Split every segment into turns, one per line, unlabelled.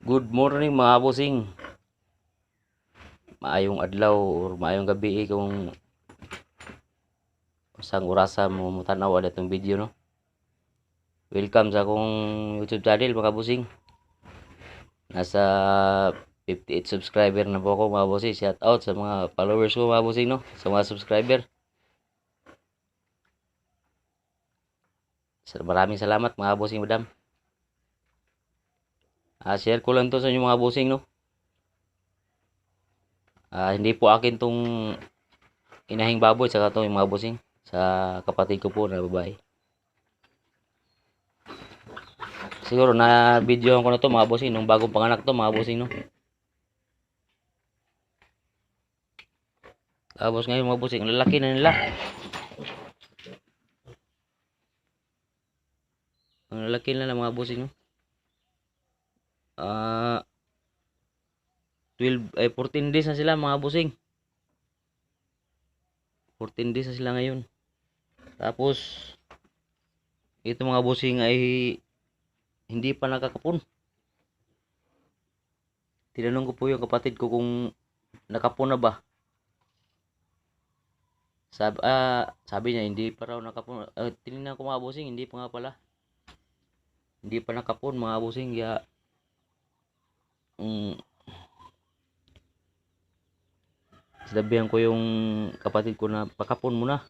Good morning mga bossing. Maayong adlaw or maayong gabi kung sang orasa mo mutanaw atong video no. Welcome sa akong YouTube channel mga bossing. Nasa 58 subscriber na po ako mga bossing. Shout out sa mga followers ko mga bossing no, sa mga subscriber. Maraming salamat mga bossing madam. Share ko lang to sa inyo mga bossing no. Hindi po akin tong inahing baboy sa katong mga bossing, sa kapatid ko po na babae. Siguro na video ko na to mga bossing nung bagong panganak to mga bossing no. Tapos ngayon mga bossing, lalaki na nila. Ang lalaki na mga bossing no. 14 days na sila mga bossing. 14 days na sila ngayon. Tapos ito mga bossing ay hindi pa nakakapon. Tinanong ko po yung kapatid ko kung nakapon na ba. Sabi niya hindi pa raw nakapon. Tinignan ko mga bossing, hindi pa nga pala. Hindi pa nakapon mga bossing. Kaya sinabihan ko yung kapatid ko na pakapon muna.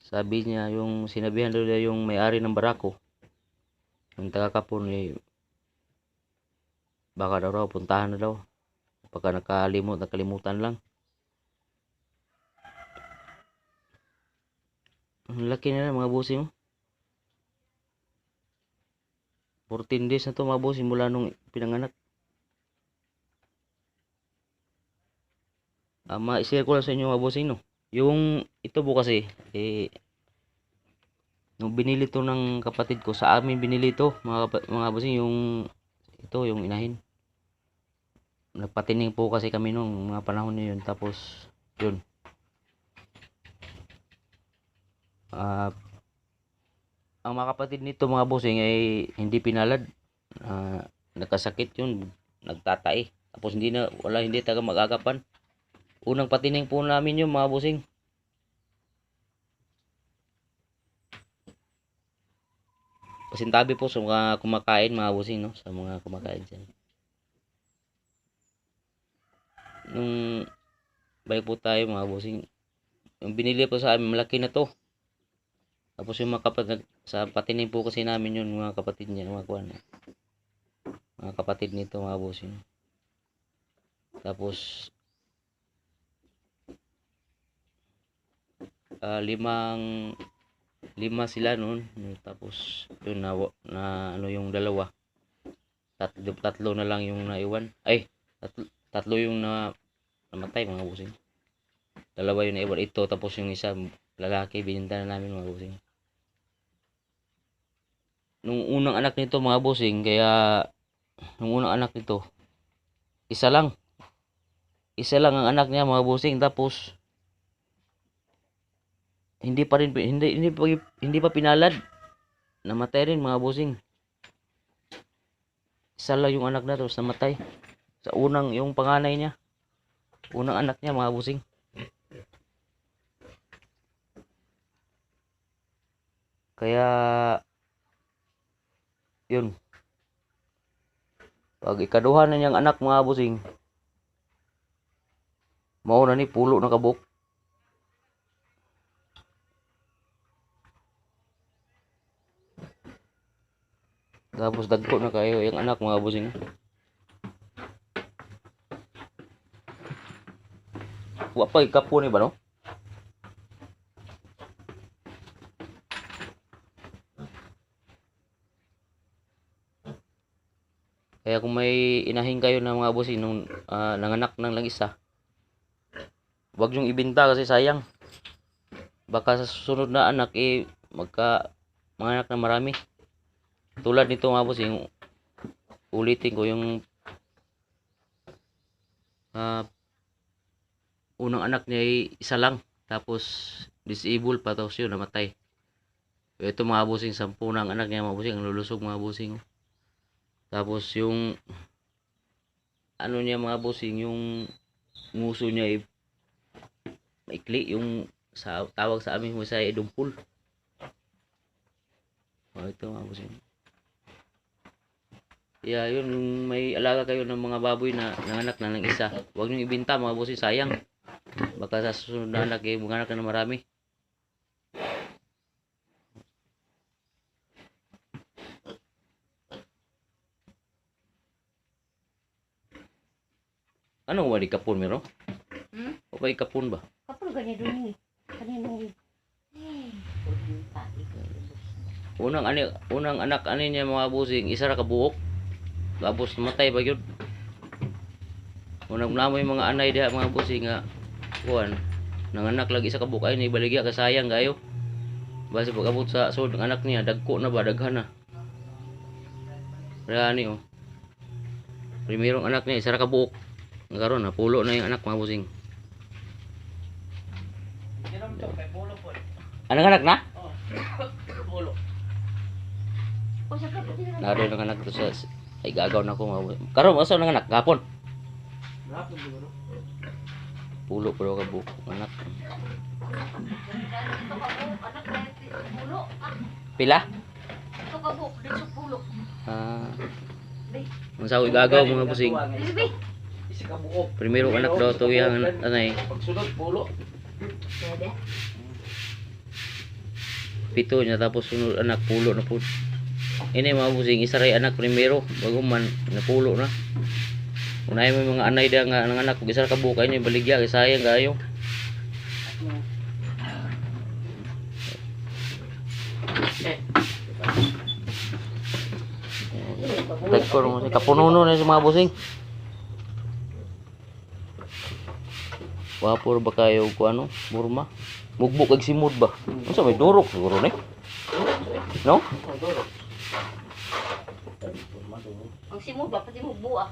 Sabi niya yung sinabihan daw niya yung may-ari ng barako. Yung taga-kapon baka daw puntahan na daw. Pagka nakalimutan lang. Ang laki na mga bossing. 14 days na to mga bossing mula nung pinanganak. Ma-share ko lang sa inyo mga bossing no. Yung ito po kasi nung binili to ng kapatid ko, sa amin binili to mga bossing, yung ito yung inahin. Nagpatining po kasi kami nung mga panahon na yun. Tapos yun, ang mga kapatid nito mga bossing ay hindi pinalad. Nagkasakit yun, nagtatai. Tapos hindi taga mag-agapan. Unang patining po namin yun mga bossing. Pasintabi po sa mga kumakain mga bossing no, sa mga kumakain dyan. Nung balik po tayo mga bossing, yung binili po sa amin malaki na to. Tapos yung mga kapatid sa patining po kasi namin yun, mga kapatid niya, mga kapatid nito mga bossing. Tapos lima sila noon. Tapos yun na ano yung dalawa, tatlo na lang yung naiwan. Tatlo yung namatay mga bossing. Dalawa yung naiwan, ito, tapos yung isa lalaki bininta na namin mga bossing. Nung unang anak nito mga bossing, isa lang ang anak niya mga bossing. Tapos hindi pa pinalad, namatay rin mga bossing. Isa lang yung anak na tapos namatay sa yung panganay niya, unang anak niya mga bossing. Kaya yun, pag ikaduha na niyang anak mga bossing, mao na ni pulo na kabuk. Tapos dagko na kayo yung anak mga bossing. Wa pa ikapo ni ba no? Kaya kung may inahin kayo ng mga bossing nung nanganak ng lang isa, wag yung ibenta kasi sayang. Baka sa susunod na anak manganak na marami. Tulad nito mga bossing, ulitin ko yung unang anak niya ay isa lang. Tapos disabled pa, tapos yun namatay. Ito mga bossing, 10 na ang anak niya mga bossing, ang lulusog mga bossing. Tapos yung ano niya mga bossing, yung nguso niya ay maikli, yung sa tawag sa amin mo sa idumpol. Ito mga bossing. Yun, yung may alaga kayo ng mga baboy na nanganak na ng isa, huwag nyo ibenta mga bossing, sayang. Baka sa susunod na anak manganak na marami. Anong wali kapon meron? O ba kapon ba?
Kapag ganito ni. Kanino
Unang anak ani niya mga bossing, isa ra ka buok. Tapos namatay ba yun? Unang namoy mga anay diha mga bossing nga kuan. Nanganak lagi isa ka buok ay ni baligya ka sayang gayo. Base pag-abot sa sud ng anak niya, dagko na ba daghan na. Rani oh. Primerong anak niya isa ra ka buok. Karon na pulo na yung anak mga bossing. Anong anak na?
Pulo.
O sa kapag
Naro ng anak to sa ay gagaw na ko mga bossing. Karon asa ng anak gapon?
Hapon siguro.
Pulo pero ka buok anak.
ito kabuk, anak na pulo.
Pila?
Ito kabuk, dito pulo. Bay,
Unsa ko gagaw mga bossing?
dito bay.
Isa ka buok.
Primero anak daw to yang anay.
Pagsunod pulo.
Pwede.
Pito niya tapos sunod anak pulo na pud. Ini mga bossing isa ray anak primero bago man napulo na. Unay mo mga anay da nga ng anak kung isa ka bukay niya baligya kay sayang gayo. Tekor mo si kapununo na sa mga bossing. Wapor ba kayo ko ano? Burma. Mugbok kag simod ba? Unsa may durok siguro ni? No?
Ang simod ba, pati mo buak.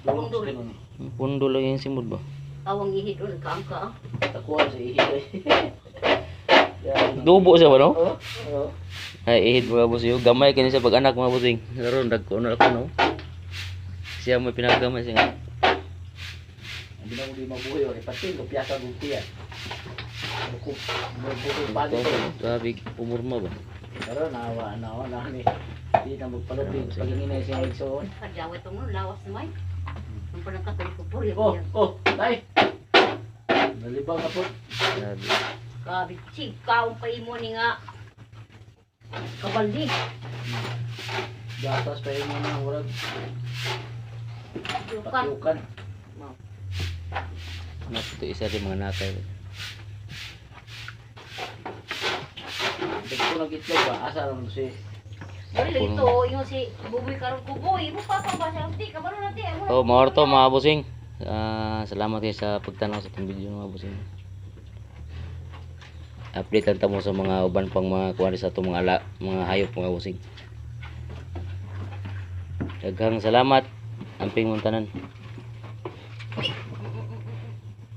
Pundol.
Pundo lang yung simod ba?
Awang ihid o nagkaangka.
Takuha sa ihi.
Dubo siya ba no?
Oo.
Ay ihid mga bossing. Gamay kini sa pag-anak mga bossing. Karon dagko na ako no. Siya may pinagamay siya nga.
Hindi na mo di mabuhay o ipatin ko piyasa gugtiya. Buko pali ko.
Grabe umurma ba?
Pero nawa na ni. Di na magpalupin pagingin siya igsoon.
Kadyawa ito mo, lawas na may. Ang panang katuloy ko po,
Tay. Nalibang na po.
Grabe.
kabit sig, kaong pa imo ni nga. Kabaldig.
Gatas pa yung mga urag.
Yukan.
Pakyukan.
Anak to isa rin mga nakay.
Dagko nang itlog ba? Asa naman si
Dali ito, yung si Buboy Karong Kuboy. Ibo pa pa ba siya? Hindi, kabalo natin.
Oh, maorto mga bossing. Salamat kayo sa pagtanaw sa itong video mga bossing. Update lang tamo sa mga uban pang mga kuwan sa itong mga hayop mga bossing. Daghang salamat. Amping muntanan.